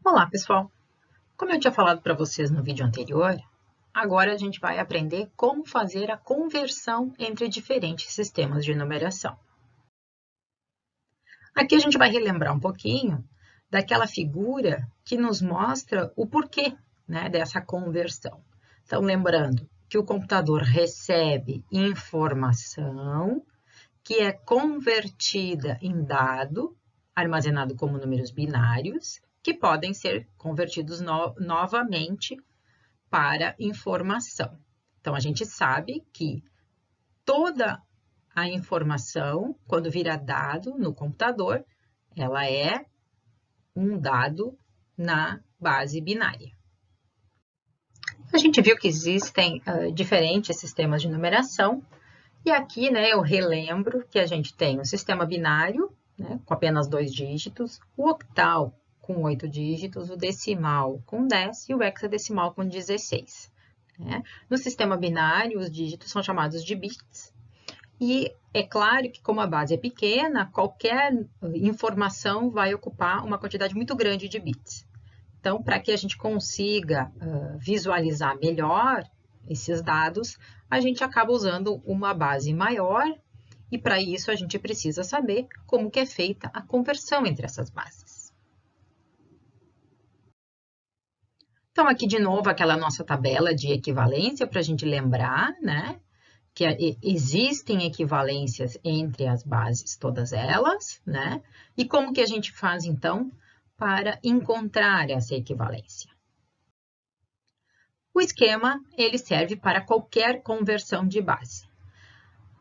Olá, pessoal! Como eu tinha falado para vocês no vídeo anterior, agora a gente vai aprender como fazer a conversão entre diferentes sistemas de numeração. Aqui a gente vai relembrar um pouquinho daquela figura que nos mostra o porquê, dessa conversão. Então, lembrando que o computador recebe informação que é convertida em dado, armazenado como números binários, que podem ser convertidos novamente para informação. Então, a gente sabe que toda a informação, quando vira dado no computador, ela é um dado na base binária. A gente viu que existem diferentes sistemas de numeração, e aqui eu relembro que a gente tem o sistema binário, com apenas 2 dígitos, o octal com 8 dígitos, o decimal com 10 e o hexadecimal com 16. No sistema binário, os dígitos são chamados de bits. E é claro que, como a base é pequena, qualquer informação vai ocupar uma quantidade muito grande de bits. Então, para que a gente consiga visualizar melhor esses dados, a gente acaba usando uma base maior e, para isso, a gente precisa saber como que é feita a conversão entre essas bases. Então, aqui de novo, aquela nossa tabela de equivalência para a gente lembrar, que existem equivalências entre as bases, todas elas, E como que a gente faz, então, para encontrar essa equivalência? O esquema, ele serve para qualquer conversão de base.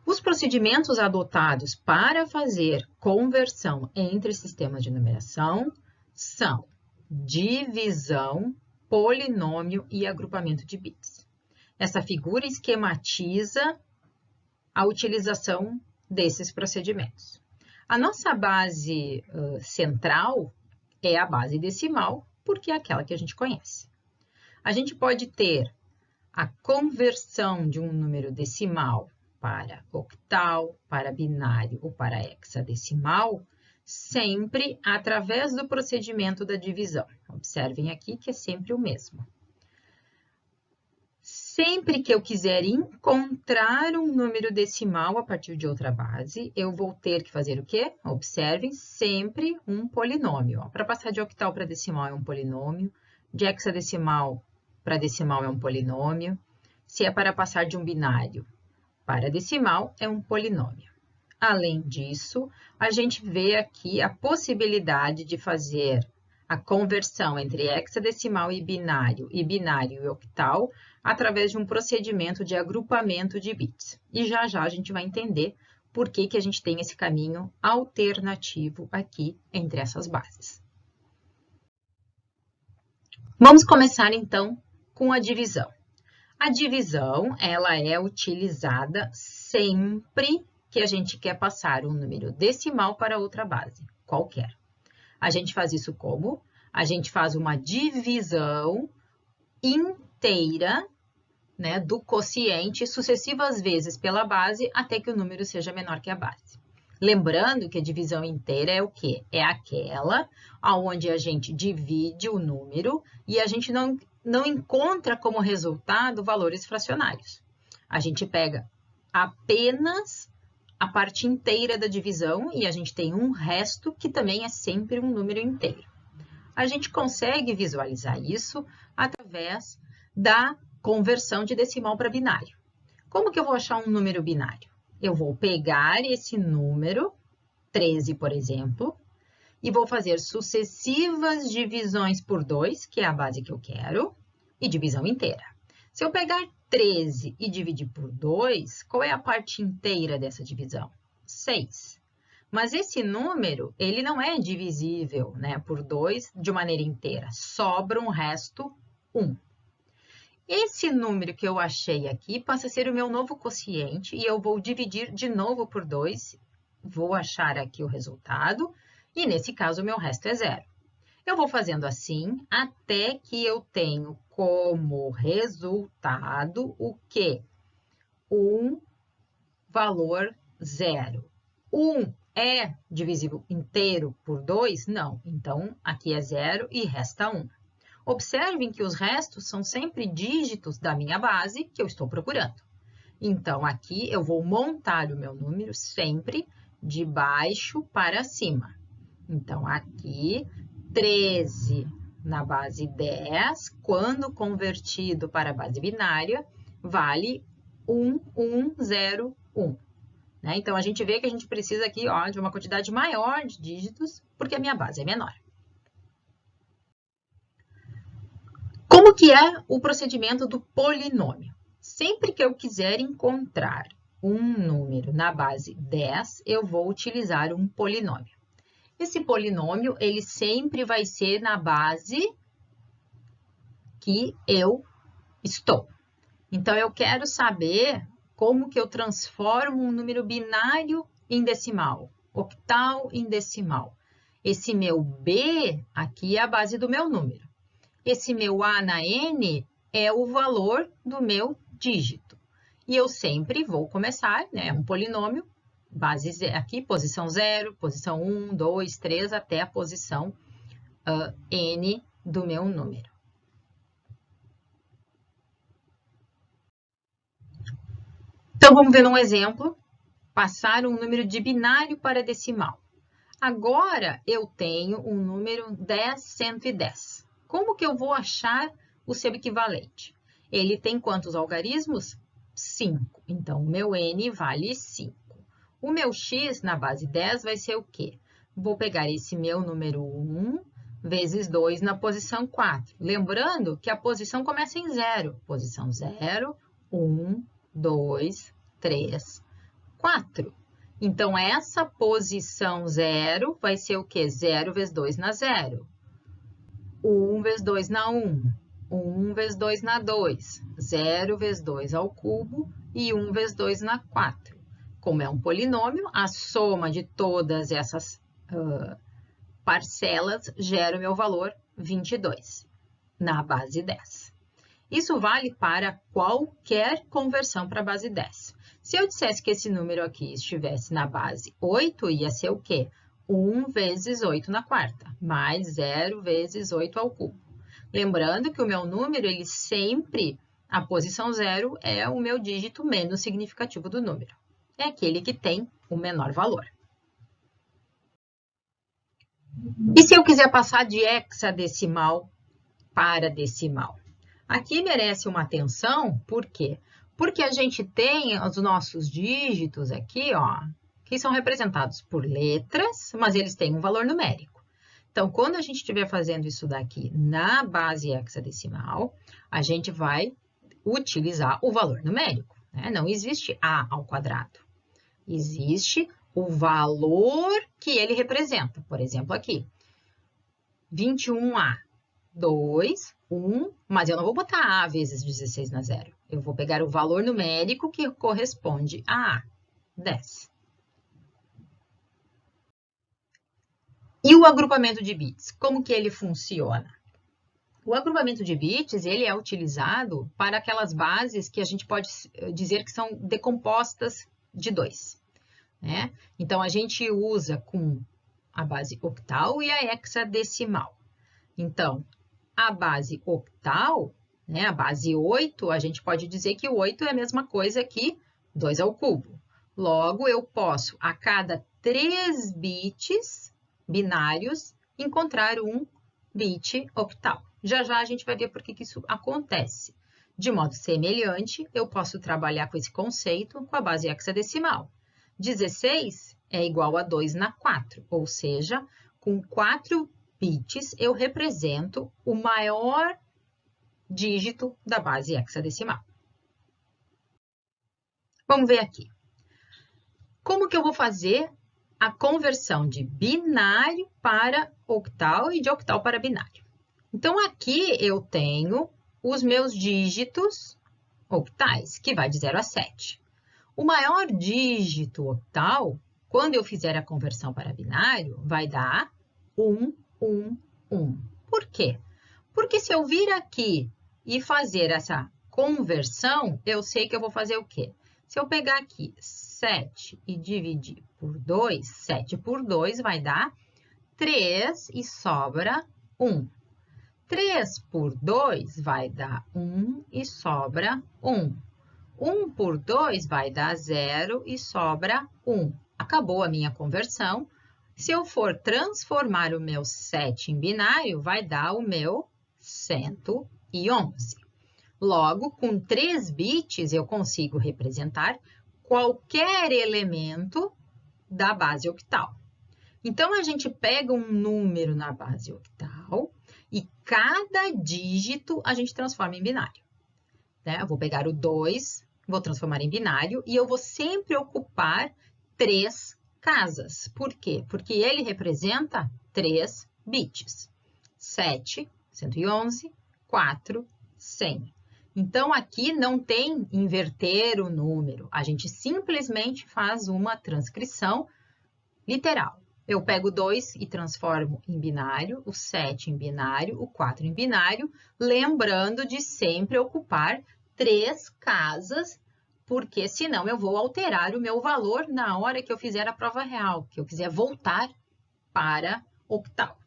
Os procedimentos adotados para fazer conversão entre sistemas de numeração são divisão, polinômio e agrupamento de bits. Essa figura esquematiza a utilização desses procedimentos. A nossa base central é a base decimal, porque é aquela que a gente conhece. A gente pode ter a conversão de um número decimal para octal, para binário ou para hexadecimal, sempre através do procedimento da divisão. Observem aqui que é sempre o mesmo. Sempre que eu quiser encontrar um número decimal a partir de outra base, eu vou ter que fazer o quê? Observem, sempre um polinômio. Para passar de octal para decimal é um polinômio, de hexadecimal para decimal é um polinômio, se é para passar de um binário para decimal, é um polinômio. Além disso, a gente vê aqui a possibilidade de fazer a conversão entre hexadecimal e binário e octal através de um procedimento de agrupamento de bits. E já já a gente vai entender por que a gente tem esse caminho alternativo aqui entre essas bases. Vamos começar então com a divisão. A divisão, ela é utilizada sempre que a gente quer passar um número decimal para outra base, qualquer. A gente faz isso como? A gente faz uma divisão inteira, do quociente sucessivas vezes pela base até que o número seja menor que a base. Lembrando que a divisão inteira é o quê? É aquela onde a gente divide o número e a gente não encontra como resultado valores fracionários. A gente pega apenas a parte inteira da divisão e a gente tem um resto que também é sempre um número inteiro. A gente consegue visualizar isso através da conversão de decimal para binário. Como que eu vou achar um número binário? Eu vou pegar esse número, 13, por exemplo, e vou fazer sucessivas divisões por 2, que é a base que eu quero, e divisão inteira. Se eu pegar 13 e dividir por 2, qual é a parte inteira dessa divisão? 6. Mas esse número, ele não é divisível por 2 de maneira inteira. Sobra um resto 1. Esse número que eu achei aqui passa a ser o meu novo quociente e eu vou dividir de novo por 2. Vou achar aqui o resultado e, nesse caso, o meu resto é 0. Eu vou fazendo assim até que eu tenho como resultado o quê? Um valor 0. 1 é divisível inteiro por 2? Não. Então, aqui é 0 e resta 1. Observem que os restos são sempre dígitos da minha base que eu estou procurando. Então, aqui eu vou montar o meu número sempre de baixo para cima. Então, aqui, 13 na base 10, quando convertido para a base binária, vale 1, 1, 0, 1. Né? Então, a gente vê que a gente precisa aqui de uma quantidade maior de dígitos, porque a minha base é menor. Como que é o procedimento do polinômio? Sempre que eu quiser encontrar um número na base 10, eu vou utilizar um polinômio. Esse polinômio, ele sempre vai ser na base que eu estou. Então, eu quero saber como que eu transformo um número binário em decimal, octal em decimal. Esse meu B aqui é a base do meu número. Esse meu A na N é o valor do meu dígito. E eu sempre vou começar, né, um polinômio, base aqui, posição 0, posição 1, 2, 3, até a posição N do meu número. Então, vamos ver um exemplo, passar um número de binário para decimal. Agora, eu tenho um número 10, 110. Como que eu vou achar o seu equivalente? Ele tem quantos algarismos? 5. Então, o meu N vale 5. O meu X na base 10 vai ser o quê? Vou pegar esse meu número 1 vezes 2 na posição 4. Lembrando que a posição começa em 0. Posição 0, 1, 2, 3, 4. Então, essa posição 0 vai ser o quê? 0 vezes 2 na 0. 1 vezes 2 na 1. 1 vezes 2 na 2. 0 vezes 2 ao cubo e 1 vezes 2 na 4. Como é um polinômio, a soma de todas essas parcelas gera o meu valor 22 na base 10. Isso vale para qualquer conversão para a base 10. Se eu dissesse que esse número aqui estivesse na base 8, ia ser o quê? 1 vezes 8 na quarta, mais 0 vezes 8 ao cubo. Lembrando que o meu número, ele sempre, a posição 0 é o meu dígito menos significativo do número. É aquele que tem o menor valor. E se eu quiser passar de hexadecimal para decimal? Aqui merece uma atenção, por quê? Porque a gente tem os nossos dígitos aqui, que são representados por letras, mas eles têm um valor numérico. Então, quando a gente estiver fazendo isso daqui na base hexadecimal, a gente vai utilizar o valor numérico, né? Não existe A ao quadrado. Existe o valor que ele representa. Por exemplo, aqui, 21A. 2, 1, mas eu não vou botar A vezes 16 na 0. Eu vou pegar o valor numérico que corresponde a A, 10. E o agrupamento de bits, como que ele funciona? O agrupamento de bits, ele é utilizado para aquelas bases que a gente pode dizer que são decompostas de 2. Né? Então, a gente usa com a base octal e a hexadecimal. Então, a base octal, né, a base 8, a gente pode dizer que o 8 é a mesma coisa que 2 ao cubo. Logo, eu posso, a cada 3 bits binários, encontrar um bit octal. Já já a gente vai ver por que isso acontece. De modo semelhante, eu posso trabalhar com esse conceito com a base hexadecimal. 16 é igual a 2 na 4, ou seja, com 4 bits, eu represento o maior dígito da base hexadecimal. Vamos ver aqui. Como que eu vou fazer a conversão de binário para octal e de octal para binário? Então, aqui eu tenho os meus dígitos octais, que vai de 0 a 7. O maior dígito octal, quando eu fizer a conversão para binário, vai dar 1, 1, 1. Por quê? Porque se eu vir aqui e fazer essa conversão, eu sei que eu vou fazer o quê? Se eu pegar aqui 7 e dividir por 2, 7 por 2 vai dar 3 e sobra 1. 3 por 2 vai dar 1 e sobra 1. 1 por 2 vai dar 0 e sobra 1. Acabou a minha conversão. Se eu for transformar o meu 7 em binário, vai dar o meu 111. Logo, com 3 bits, eu consigo representar qualquer elemento da base octal. Então, a gente pega um número na base octal e cada dígito a gente transforma em binário. Né? Eu vou pegar o 2, vou transformar em binário e eu vou sempre ocupar 3 casas. Por quê? Porque ele representa 3 bits. 7, 111, 4, 100. Então, aqui não tem inverter o número. A gente simplesmente faz uma transcrição literal. Eu pego o 2 e transformo em binário, o 7 em binário, o 4 em binário, lembrando de sempre ocupar 3 casas, porque senão eu vou alterar o meu valor na hora que eu fizer a prova real, que eu quiser voltar para octal.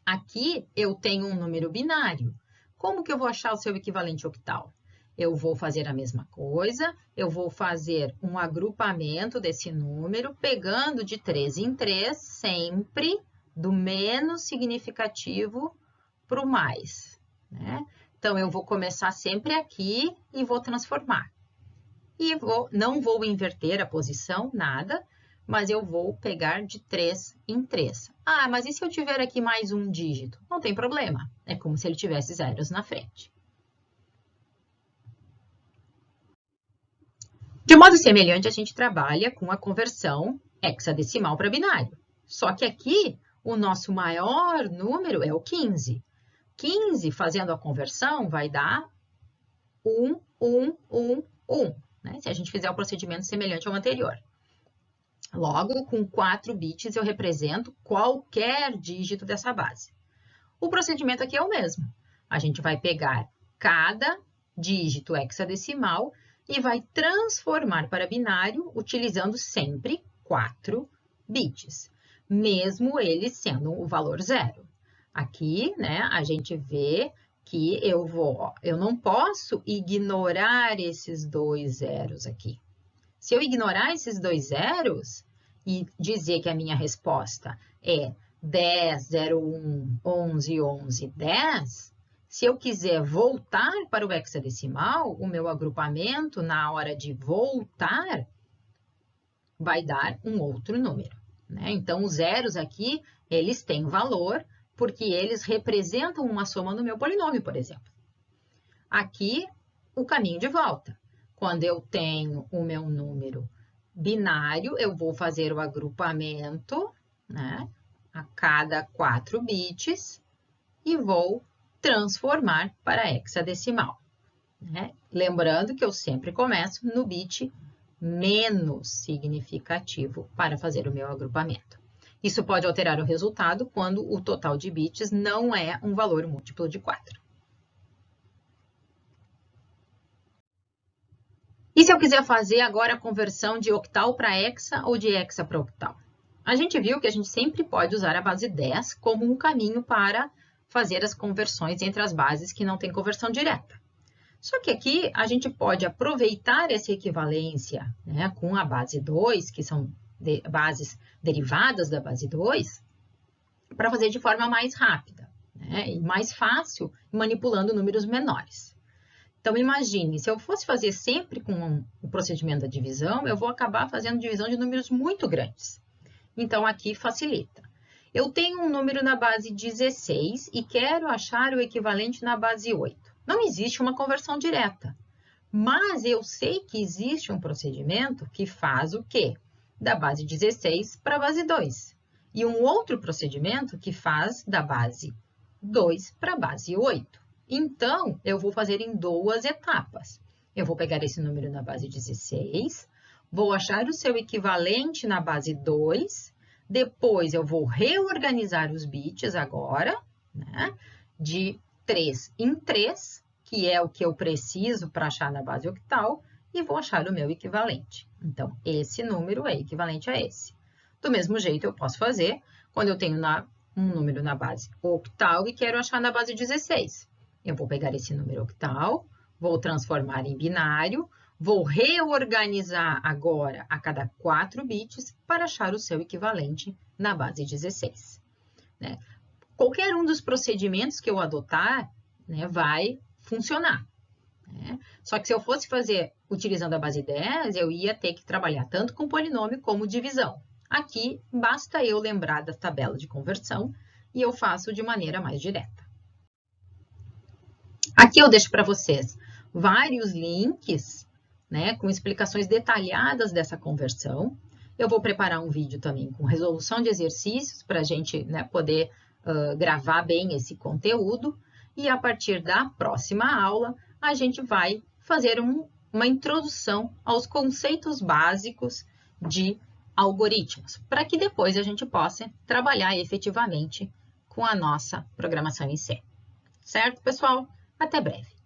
Aqui eu tenho um número binário. Como que eu vou achar o seu equivalente octal? Eu vou fazer a mesma coisa, eu vou fazer um agrupamento desse número, pegando de 3 em 3, sempre do menos significativo para o mais, né? Então, eu vou começar sempre aqui e vou transformar. E não vou inverter a posição, nada, mas eu vou pegar de 3 em 3. Ah, mas e se eu tiver aqui mais um dígito? Não tem problema, é como se ele tivesse zeros na frente. De modo semelhante, a gente trabalha com a conversão hexadecimal para binário. Só que aqui, o nosso maior número é o 15. 15, fazendo a conversão, vai dar 1, 1, 1, 1, né? Se a gente fizer o procedimento semelhante ao anterior. Logo, com 4 bits, eu represento qualquer dígito dessa base. O procedimento aqui é o mesmo. A gente vai pegar cada dígito hexadecimal e vai transformar para binário utilizando sempre 4 bits, mesmo ele sendo o valor 0. Aqui, né, a gente vê que eu não posso ignorar esses 2 zeros aqui. Se eu ignorar esses 2 zeros e dizer que a minha resposta é 10, 0, 1, 11, 11, 10, se eu quiser voltar para o hexadecimal, o meu agrupamento, na hora de voltar, vai dar um outro número, né? Então, os zeros aqui, eles têm valor, porque eles representam uma soma no meu polinômio, por exemplo. Aqui, o caminho de volta. Quando eu tenho o meu número binário, eu vou fazer o agrupamento, né, a cada 4 bits e vou transformar para hexadecimal, né? Lembrando que eu sempre começo no bit menos significativo para fazer o meu agrupamento. Isso pode alterar o resultado quando o total de bits não é um valor múltiplo de 4. E se eu quiser fazer agora a conversão de octal para hexa ou de hexa para octal? A gente viu que a gente sempre pode usar a base 10 como um caminho para fazer as conversões entre as bases que não têm conversão direta. Só que aqui a gente pode aproveitar essa equivalência, né, com a base 2, que são bases derivadas da base 2, para fazer de forma mais rápida, né, e mais fácil, manipulando números menores. Então, imagine, se eu fosse fazer sempre com o procedimento da divisão, eu vou acabar fazendo divisão de números muito grandes. Então, aqui facilita. Eu tenho um número na base 16 e quero achar o equivalente na base 8. Não existe uma conversão direta, mas eu sei que existe um procedimento que faz o quê? Da base 16 para a base 2. E um outro procedimento que faz da base 2 para a base 8. Então, eu vou fazer em 2 etapas. Eu vou pegar esse número na base 16, vou achar o seu equivalente na base 2, depois eu vou reorganizar os bits agora, né, de 3 em 3, que é o que eu preciso para achar na base octal, e vou achar o meu equivalente. Então, esse número é equivalente a esse. Do mesmo jeito, eu posso fazer quando eu tenho um número na base octal e quero achar na base 16. Eu vou pegar esse número octal, vou transformar em binário, vou reorganizar agora a cada 4 bits para achar o seu equivalente na base 16. Né? Qualquer um dos procedimentos que eu adotar, né, vai funcionar. Né? Só que se eu fosse fazer utilizando a base 10, eu ia ter que trabalhar tanto com polinômio como divisão. Aqui, basta eu lembrar da tabela de conversão e eu faço de maneira mais direta. Aqui eu deixo para vocês vários links, né, com explicações detalhadas dessa conversão. Eu vou preparar um vídeo também com resolução de exercícios para a gente, né, poder gravar bem esse conteúdo. E a partir da próxima aula, a gente vai fazer uma introdução aos conceitos básicos de algoritmos, para que depois a gente possa trabalhar efetivamente com a nossa programação em C. Certo, pessoal? Até breve.